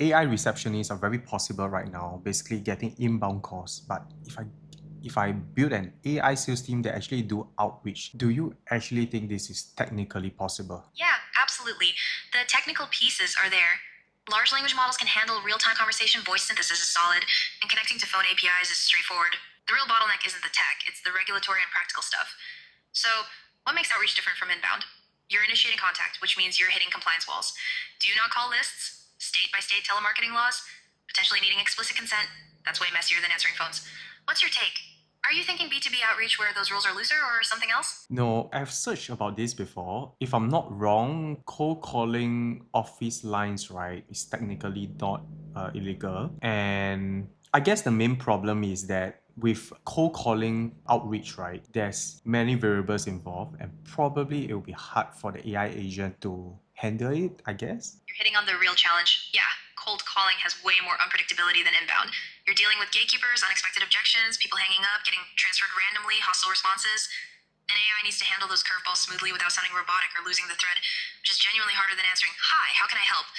AI receptionists are very possible right now, basically getting inbound calls. But if I build an AI sales team that actually do outreach, do you actually think this is technically possible? Yeah, absolutely. The technical pieces are there. Large language models can handle real time conversation, voice synthesis is solid, and connecting to phone APIs is straightforward. The real bottleneck isn't the tech, it's the regulatory and practical stuff. So, what makes outreach different from inbound? You're initiating contact, which means you're hitting compliance walls. Do not call lists, state by state telemarketing laws, potentially needing explicit consent. That's way messier than answering phones. What's your take? Are you thinking B2B outreach where those rules are looser or something else? No, I've searched about this before. If I'm not wrong, cold calling office lines, right, is technically not illegal. And I guess the main problem is that with cold calling outreach, right, there's many variables involved, and probably it will be hard for the AI agent to handle it, I guess. You're hitting on the real challenge. Yeah, cold calling has way more unpredictability than inbound. You're dealing with gatekeepers, unexpected objections, people hanging up, getting transferred randomly, hostile responses. And AI needs to handle those curveballs smoothly without sounding robotic or losing the thread, which is genuinely harder than answering, "Hi, how can I help?"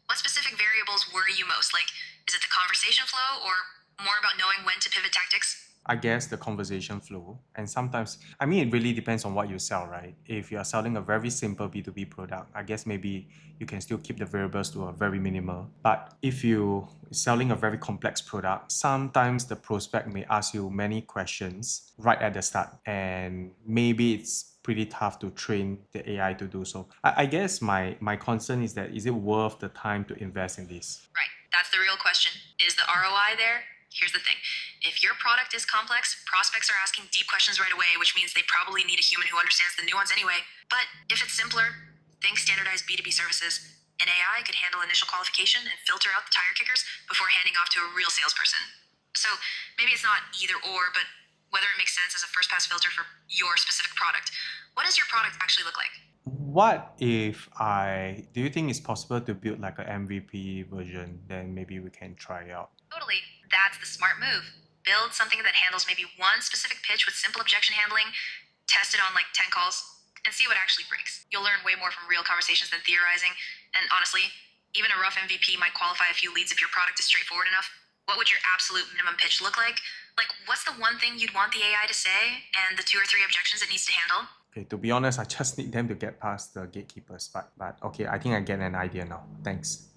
What specific variables worry you most? Like, is it the conversation flow or more about knowing when to pivot tactics? I guess the conversation flow. And sometimes, I mean, it really depends on what you sell, right? If you're selling a very simple B2B product, I guess maybe you can still keep the variables to a very minimal. But if you're selling a very complex product, sometimes the prospect may ask you many questions right at the start. And maybe it's pretty tough to train the AI to do so. I guess my concern is that is it worth the time to invest in this? Right. That's the real question. Is the ROI there? Here's the thing. If your product is complex, prospects are asking deep questions right away, which means they probably need a human who understands the nuance anyway. But if it's simpler, think standardized B2B services. An AI could handle initial qualification and filter out the tire kickers before handing off to a real salesperson. So maybe it's not either or, but whether it makes sense as a first pass filter for your specific product. What does your product actually look like? What if do you think it's possible to build like a MVP version? Then maybe we can try out. Totally. That's the smart move. Build something that handles maybe one specific pitch with simple objection handling, test it on like 10 calls, and see what actually breaks. You'll learn way more from real conversations than theorizing. And honestly, even a rough MVP might qualify a few leads if your product is straightforward enough. What would your absolute minimum pitch look like? Like, what's the one thing you'd want the AI to say, and the two or three objections it needs to handle? Okay, to be honest, I just need them to get past the gatekeepers. But okay, I think I get an idea now. Thanks.